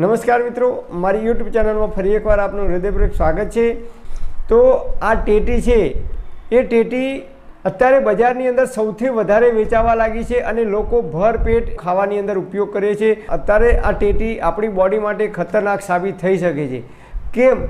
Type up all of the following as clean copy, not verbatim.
नमस्कार मित्रों, मारी यूट्यूब चैनल में फरी एक बार आपનું હૃદયપૂર્વક સ્વાગત છે। તો આ ટેટી છે એ ટેટી અત્યારે બજારની અંદર સૌથી વધારે વેચાવા લાગી છે અને લોકો ભરપેટ ખાવાની અંદર ઉપયોગ કરે છે। અત્યારે આ ટેટી આપણી બોડી માટે ખતરનાક સાબિત થઈ શકે છે। કેમ?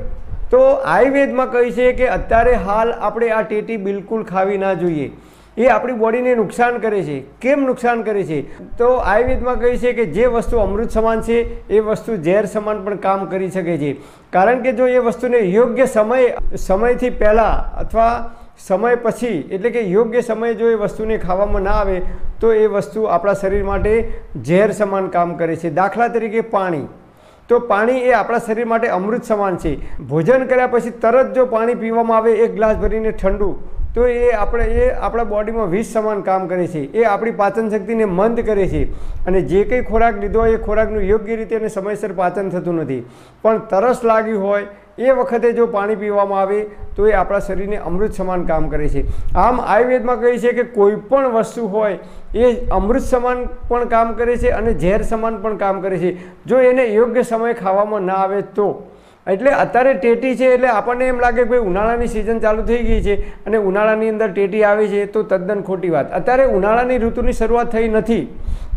તો આયુર્વેદમાં કહે છે કે અત્યારે હાલ આપણે આ ટેટી બિલકુલ ખાવી ના જોઈએ। એ આપણી બોડીને નુકસાન કરે છે। કેમ નુકસાન કરે છે? તો આયુર્વેદમાં કહે છે કે જે વસ્તુ અમૃત સમાન છે એ વસ્તુ ઝેર સમાન પણ કામ કરી શકે છે। કારણ કે જો એ વસ્તુને યોગ્ય સમયથી પહેલાં અથવા સમય પછી એટલે કે યોગ્ય સમયે જો એ વસ્તુને ખાવામાં ના આવે તો એ વસ્તુ આપણા શરીર માટે ઝેર સમાન કામ કરે છે। દાખલા તરીકે પાણી, તો પાણી એ આપણા શરીર માટે અમૃત સમાન છે। ભોજન કર્યા પછી તરત જો પાણી પીવામાં આવે એક ગ્લાસ ભરીને ઠંડુ, તો એ આપણા બોડીમાં વિષ સમાન કામ કરે છે। એ આપણી પાચન શક્તિને મંદ કરે છે અને જે કંઈ ખોરાક લીધો હોય એ ખોરાકનું યોગ્ય રીતે અને સમયસર પાચન થતું નથી। પણ તરસ લાગી હોય એ વખતે જો પાણી પીવામાં આવે તો એ આપણા શરીરને અમૃત સમાન કામ કરે છે। આમ આયુર્વેદમાં કહે છે કે કોઈ પણ વસ્તુ હોય એ અમૃત સમાન પણ કામ કરે છે અને ઝેર સમાન પણ કામ કરે છે જો એને યોગ્ય સમયે ખાવામાં ના આવે તો। એટલે અત્યારે ટેટી છે એટલે આપણને એમ લાગે કે ભાઈ ઉનાળાની સિઝન ચાલુ થઈ ગઈ છે અને ઉનાળાની અંદર ટેટી આવે છે, તો તદ્દન ખોટી વાત। અત્યારે ઉનાળાની ઋતુની શરૂઆત થઈ નથી।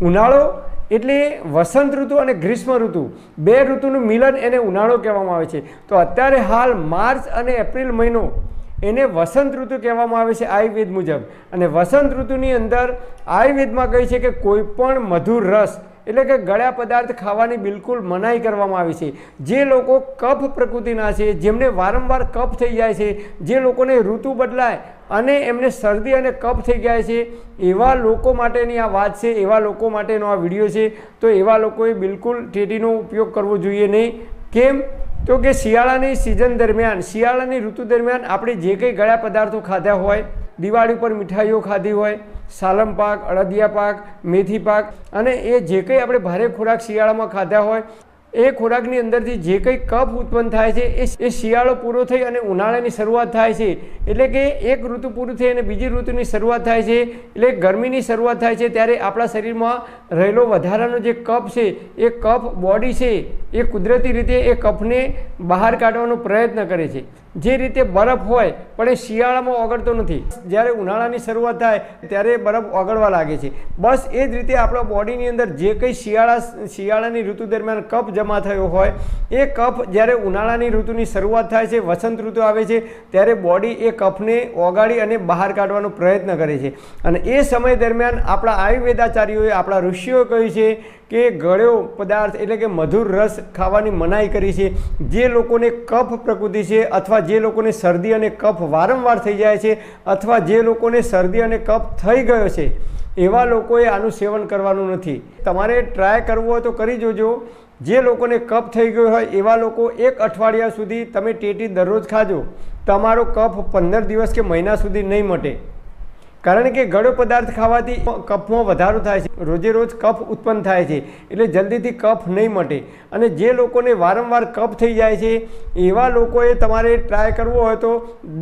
ઉનાળો એટલે વસંત ઋતુ અને ગ્રીષ્મ ઋતુ, બે ઋતુનું મિલન એને ઉનાળો કહેવામાં આવે છે। તો અત્યારે હાલ માર્ચ અને એપ્રિલ મહિનો એને વસંત ઋતુ કહેવામાં આવે છે આયુર્વેદ મુજબ। અને વસંત ઋતુની અંદર આયુર્વેદમાં કહે છે કે કોઈ પણ મધુર રસ એટલે કે ગળ્યા પદાર્થ ખાવાની બિલકુલ મનાઈ કરવામાં આવી છે। જે લોકો કફ પ્રકૃતિના છે, જેમને વારંવાર કફ થઈ જાય છે, જે લોકોને ઋતુ બદલાય અને એમને શરદી અને કફ થઈ જાય છે, એવા લોકો માટેની આ વાત છે, એવા લોકો માટેનો આ વિડીયો છે। તો એવા લોકોએ બિલકુલ ટેટીનો ઉપયોગ કરવો જોઈએ નહીં। કેમ? તો કે શિયાળાની સિઝન દરમિયાન, શિયાળાની ઋતુ દરમિયાન આપણે જે કંઈ ગળ્યા પદાર્થો ખાધા હોય, દિવાળી પર મીઠાઈઓ ખાધી હોય, સાલમ પાક, અડદિયા પાક, મેથી પાક અને એ જે કંઈ આપણે ભારે ખોરાક શિયાળામાં ખાધા હોય એ ખોરાકની અંદરથી જે કંઈ કફ ઉત્પન્ન થાય છે એ શિયાળો પૂરો થઈ અને ઉનાળાની શરૂઆત થાય છે। એટલે કે એક ઋતુ પૂરું થઈ અને બીજી ઋતુની શરૂઆત થાય છે, એટલે ગરમીની શરૂઆત થાય છે ત્યારે આપણા શરીરમાં રહેલો વધારાનો જે કફ છે એ કફ બોડી છે એ કુદરતી રીતે એ કફને બહાર કાઢવાનો પ્રયત્ન કરે છે। જે રીતે બરફ હોય પણ એ શિયાળામાં ઓગળતો નથી, જ્યારે ઉનાળાની શરૂઆત થાય ત્યારે બરફ ઓગળવા લાગે છે। બસ એ જ રીતે આપણા બોડીની અંદર જે કંઈ શિયાળાની ઋતુ દરમિયાન કફ જમા થયો હોય એ કફ જ્યારે ઉનાળાની ઋતુની શરૂઆત થાય છે, વસંત ઋતુ આવે છે, ત્યારે બોડી એ કફને ઓગાળી અને બહાર કાઢવાનો પ્રયત્ન કરે છે। અને એ સમય દરમિયાન આપણા આયુર્વેદાચાર્યોએ, આપણા ઋષિઓએ કહ્યું છે કે ગળ્યો પદાર્થ એટલે કે મધુર રસ ખાવાની મનાઈ કરી છે। જે લોકોને કફ પ્રકૃતિ છે અથવા જે લોકોને શરદી અને કફ વારંવાર થઈ જાય છે અથવા જે લોકોને શરદી અને કફ થઈ ગયો છે એવા લોકોએ આનું સેવન કરવાનું નથી। તમારે ટ્રાય કરવું હોય તો કરી જોજો। જે લોકોને કફ થઈ ગયો હોય એવા લોકો એક અઠવાડિયા સુધી તમે ટેટી દરરોજ ખાજો, તમારો કફ 15 દિવસ કે મહિના સુધી નહીં મટે। કારણ કે ગળ્યો પદાર્થ ખાવાથી કફમાં વધારો થાય છે, રોજે રોજ કફ ઉત્પન્ન થાય છે એટલે જલ્દીથી કફ નહીં મટે। અને જે લોકોને વારંવાર કફ થઈ જાય છે એવા લોકોએ તમારે ટ્રાય કરવો હોય તો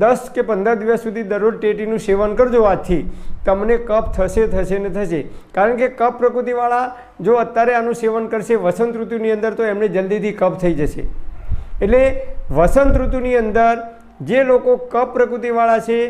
10 કે 15 દિવસ સુધી દરરોજ ટેટીનું સેવન કરજો। આજથી તમને કફ થશે ને થશે। કારણ કે કફ પ્રકૃતિવાળા જો અત્યારે આનું સેવન કરશે વસંત ઋતુની અંદર તો એમને જલ્દીથી કફ થઈ જશે। એટલે વસંત ઋતુની અંદર જે લોકો કફ પ્રકૃતિવાળા છે,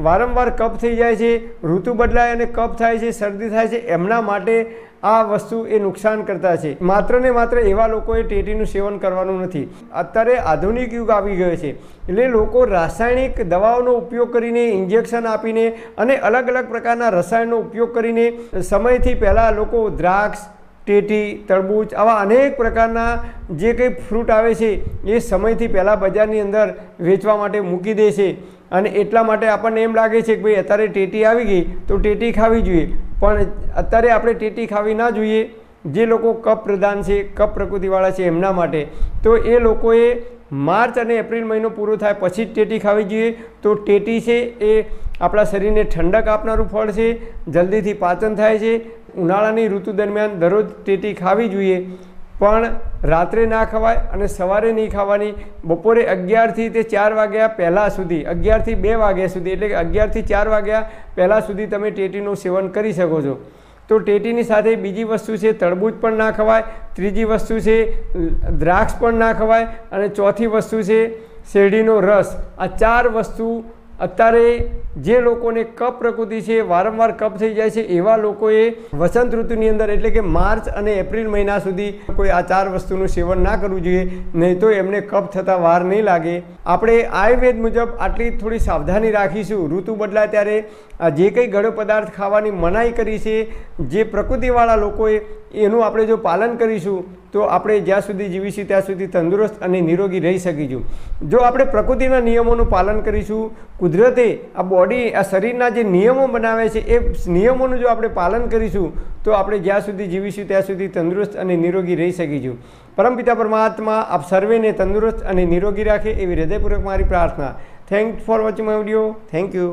વારંવાર કફ થઈ જાય છે, ઋતુ બદલાય અને કફ થાય છે, શરદી થાય છે, એમના માટે આ વસ્તુ એ નુકસાન કરતા છે। માત્ર ને માત્ર એવા લોકોએ ટેટીનું સેવન કરવાનું નથી। અત્યારે આધુનિક યુગ આવી ગયો છે એટલે લોકો રાસાયણિક દવાઓનો ઉપયોગ કરીને, ઇન્જેક્શન આપીને અને અલગ અલગ પ્રકારના રસાયણનો ઉપયોગ કરીને સમયથી પહેલાં લોકો દ્રાક્ષ, ટેટી, તરબૂચ આવા અનેક પ્રકારના જે કંઈ ફ્રૂટ આવે છે એ સમયથી પહેલાં બજારની અંદર વેચવા માટે મૂકી દે છે। અને એટલા માટે આપણને એમ લાગે છે કે ભાઈ અત્યારે ટેટી આવી ગઈ તો ટેટી ખાવી જોઈએ, પણ અત્યારે આપણે ટેટી ખાવી ના જોઈએ। જે લોકો કફ પ્રધાન છે, કફ પ્રકૃતિવાળા છે એમના માટે તો એ લોકોએ માર્ચ અને એપ્રિલ મહિનો પૂરો થાય પછી જ ટેટી ખાવી જોઈએ। તો ટેટી છે એ આપણા શરીરને ઠંડક આપનારું ફળ છે, જલ્દીથી પાચન થાય છે। ઉનાળાની ઋતુ દરમિયાન દરરોજ ટેટી ખાવી જોઈએ, પણ રાત્રે ના ખવાય અને સવારે નહીં ખાવાની। બપોરે 11 થી 4 વાગ્યા પહેલાં સુધી, 11 થી 2 વાગ્યા સુધી એટલે કે 11 થી 4 વાગ્યા પહેલાં સુધી તમે ટેટીનું સેવન કરી શકો છો। તો ટેટીની સાથે બીજી વસ્તુ છે તરબૂચ પણ ના ખવાય, ત્રીજી વસ્તુ છે દ્રાક્ષ પણ ના ખવાય, અને ચોથી વસ્તુ છે શેરડીનો રસ. આ 4 વસ્તુ અત્યારે જે લોકોને કફ પ્રકૃતિ છે, વારંવાર કફ થઈ જાય છે, એવા લોકોએ વસંત ઋતુની અંદર એટલે કે માર્ચ અને એપ્રિલ મહિના સુધી કોઈ આ 4 વસ્તુનું સેવન ના કરવું જોઈએ, નહીં તો એમને કફ થતાં વાર નહીં લાગે. આપણે આયુર્વેદ મુજબ આટલી થોડી સાવધાની રાખીશું. ઋતુ બદલાય ત્યારે જે કંઈ ગળ્યો પદાર્થ ખાવાની મનાઈ કરી છે જે પ્રકૃતિવાળા લોકોએ, એનું આપણે જો પાલન કરીશું તો આપણે જ્યાં સુધી જીવીશું ત્યાં સુધી તંદુરસ્ત અને નિરોગી રહી શકીશું. જો આપણે પ્રકૃતિના નિયમોનું પાલન કરીશું, કુદરતે આ બોડી, આ શરીરના જે નિયમો બનાવે છે એ નિયમોનું જો આપણે પાલન કરીશું તો આપણે જ્યાં સુધી જીવીશું ત્યાં સુધી તંદુરસ્ત અને નિરોગી રહી શકીશું. પરમપિતા પરમાત્મા આપ સર્વેને તંદુરસ્ત અને નિરોગી રાખે એવી હૃદયપૂર્વક મારી પ્રાર્થના. Thanks for watching my video. Thank you.